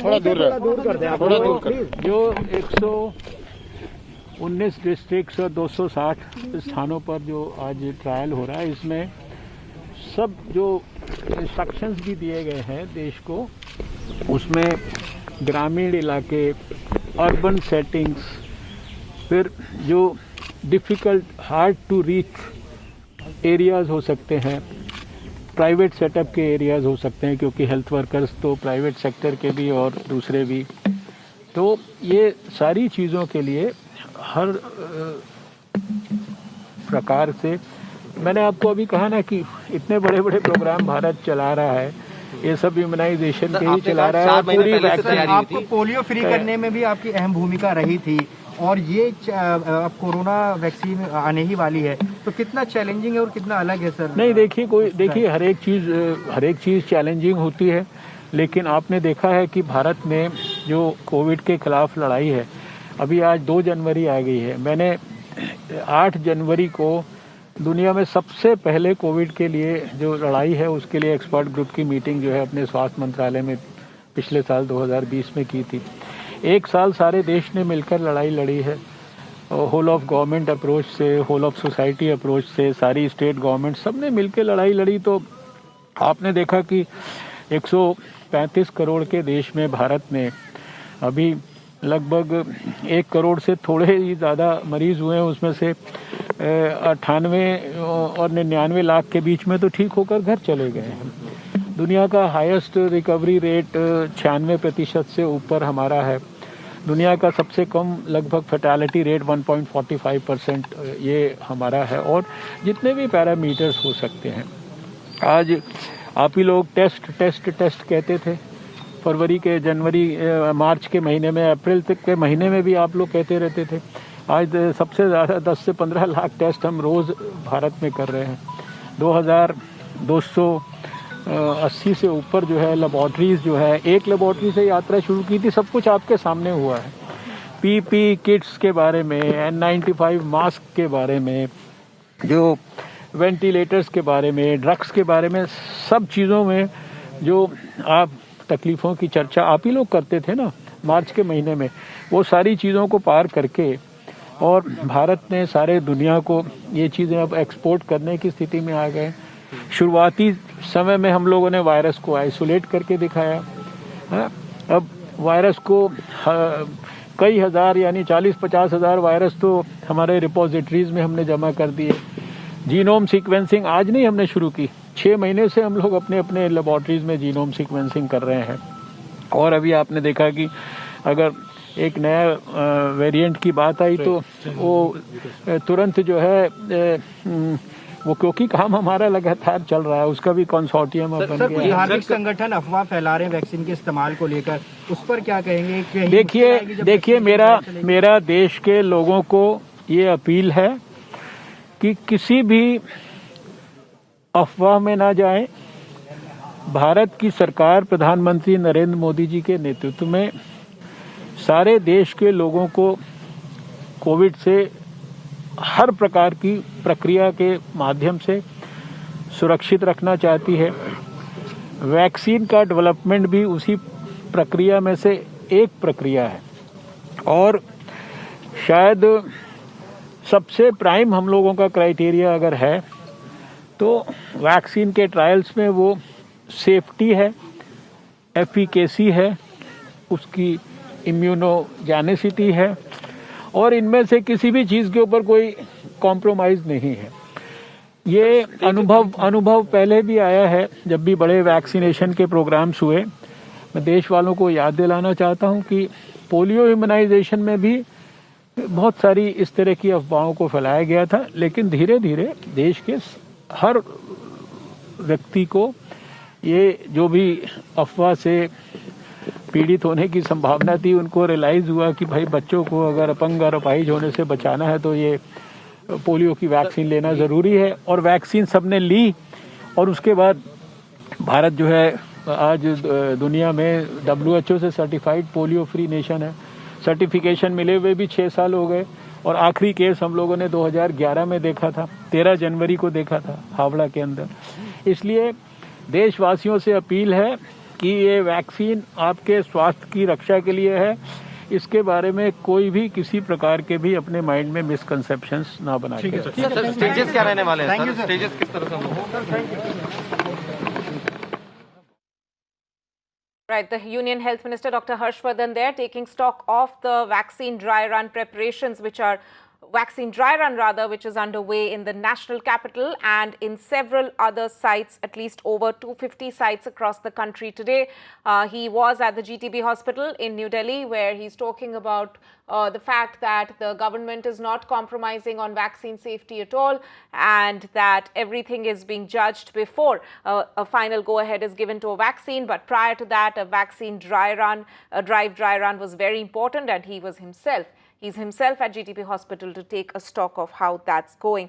थोड़ा दूर कर जो 119 डिस्ट्रिक्ट्स और 260 स्थानों पर जो आज ट्रायल हो रहा है, इसमें सब जो इंस्ट्रक्शंस भी दिए गए हैं देश को, उसमें ग्रामीण इलाके, अर्बन सेटिंग्स, फिर जो difficult hard to reach areas हो सकते हैं, प्राइवेट सेटअप के एरियाज़ हो सकते हैं, क्योंकि हेल्थ वर्कर्स तो प्राइवेट सेक्टर के भी और दूसरे भी, तो ये सारी चीज़ों के लिए हर प्रकार से, मैंने आपको अभी कहा ना कि इतने बड़े बड़े प्रोग्राम भारत चला रहा है, ये सब इम्यूनाइजेशन के ही चला रहा है। पूरी वैक्सीन, आपको पोलियो फ्री करने में भी आपकी अहम भूमिका रही थी, और ये अब कोरोना वैक्सीन आने ही वाली है, तो कितना चैलेंजिंग है और कितना अलग है सर? नहीं, देखिए हर एक चीज़ चैलेंजिंग होती है, लेकिन आपने देखा है कि भारत में जो कोविड के खिलाफ लड़ाई है, अभी आज 2 जनवरी आ गई है, मैंने 8 जनवरी को दुनिया में सबसे पहले कोविड के लिए जो लड़ाई है उसके लिए एक्सपर्ट ग्रुप की मीटिंग जो है अपने स्वास्थ्य मंत्रालय में पिछले साल 2020 में की थी। 1 साल सारे देश ने मिलकर लड़ाई लड़ी है, होल ऑफ गवर्नमेंट अप्रोच से, होल ऑफ सोसाइटी अप्रोच से, सारी स्टेट गवर्नमेंट सब ने मिलकर लड़ाई लड़ी। तो आपने देखा कि 135 करोड़ के देश में भारत ने अभी लगभग 1 करोड़ से थोड़े ही ज़्यादा मरीज़ हुए हैं, उसमें से 98 और 99 लाख के बीच में तो ठीक होकर घर चले गए हैं। दुनिया का हाईएस्ट रिकवरी रेट 96% से ऊपर हमारा है। दुनिया का सबसे कम लगभग फैटेलिटी रेट 1.45% ये हमारा है। और जितने भी पैरामीटर्स हो सकते हैं, आज आप ही लोग टेस्ट कहते थे, फरवरी के, जनवरी, मार्च के महीने में, अप्रैल तक के महीने में भी आप लोग कहते रहते थे। आज सबसे ज़्यादा 10 से 15 लाख टेस्ट हम रोज़ भारत में कर रहे हैं। 2280 से ऊपर जो है लेबॉर्ट्रीज़ जो है, एक लेबॉर्ट्री से यात्रा शुरू की थी, सब कुछ आपके सामने हुआ है। पीपी किट्स के बारे में, N95 मास्क के बारे में, जो वेंटिलेटर्स के बारे में, ड्रग्स के बारे में, सब चीज़ों में जो आप तकलीफ़ों की चर्चा आप ही लोग करते थे ना मार्च के महीने में, वो सारी चीज़ों को पार करके और भारत ने सारे दुनिया को ये चीज़ें अब एक्सपोर्ट करने की स्थिति में आ गए। शुरुआती समय में हम लोगों ने वायरस को आइसोलेट करके दिखाया है। अब वायरस को कई हज़ार, यानी 40-50 हज़ार वायरस तो हमारे रिपोजिटरीज़ में हमने जमा कर दिए। जीनोम सीक्वेंसिंग आज नहीं हमने शुरू की, 6 महीने से हम लोग अपने अपने लेबॉर्ट्रीज़ में जीनोम सीक्वेंसिंग कर रहे हैं। और अभी आपने देखा कि अगर एक नया वेरिएंट की बात आई तो वो तुरंत जो है वो, क्योंकि काम हमारा लगातार चल रहा है, उसका भी कंसोर्टियम बन गया। धार्मिक संगठन अफवाह फैला रहे हैं वैक्सीन के इस्तेमाल को लेकर, उस पर क्या कहेंगे? देखिए मेरा देश के लोगों को ये अपील है कि किसी भी अफवाह में ना जाएं। भारत की सरकार, प्रधानमंत्री नरेंद्र मोदी जी के नेतृत्व में सारे देश के लोगों को कोविड से हर प्रकार की प्रक्रिया के माध्यम से सुरक्षित रखना चाहती है। वैक्सीन का डेवलपमेंट भी उसी प्रक्रिया में से एक प्रक्रिया है, और शायद सबसे प्राइम हम लोगों का क्राइटेरिया अगर है तो वैक्सीन के ट्रायल्स में वो सेफ्टी है, एफिकेसी है, उसकी इम्यूनोजेनिसिटी है, और इनमें से किसी भी चीज़ के ऊपर कोई कॉम्प्रोमाइज़ नहीं है। ये अनुभव पहले भी आया है जब भी बड़े वैक्सीनेशन के प्रोग्राम्स हुए। मैं देश वालों को याद दिलाना चाहता हूं कि पोलियो इम्यूनाइजेशन में भी बहुत सारी इस तरह की अफवाहों को फैलाया गया था, लेकिन धीरे धीरे देश के हर व्यक्ति को ये जो भी अफवाह से पीड़ित होने की संभावना थी, उनको रियलाइज़ हुआ कि भाई बच्चों को अगर अपंग और अपाहिज होने से बचाना है तो ये पोलियो की वैक्सीन लेना ज़रूरी है। और वैक्सीन सबने ली, और उसके बाद भारत जो है आज दुनिया में WHO से सर्टिफाइड पोलियो फ्री नेशन है। सर्टिफिकेशन मिले हुए भी 6 साल हो गए, और आखिरी केस हम लोगों ने 2011 में देखा था, 13 जनवरी को देखा था हावड़ा के अंदर। इसलिए देशवासियों से अपील है कि ये वैक्सीन आपके स्वास्थ्य की रक्षा के लिए है। इसके बारे में कोई भी किसी प्रकार के भी अपने माइंड में मिसकंसेप्शंस ना बना के रखें। सर स्टेजेस क्या रहने वाले हैं Thank you, sir? sir. Stages किस तरह से होंगे? Right, the Union Health Minister Dr. Harshvardhan there taking stock of the vaccine dry run preparations, which is underway in the national capital and in several other sites, at least over 250 sites across the country today. He was at the GTB hospital in New Delhi, where he's talking about the fact that the government is not compromising on vaccine safety at all, and that everything is being judged before a final go-ahead is given to a vaccine. But prior to that, a vaccine dry run, a dry run was very important, and he's himself at GTP hospital to take a stock of how that's going.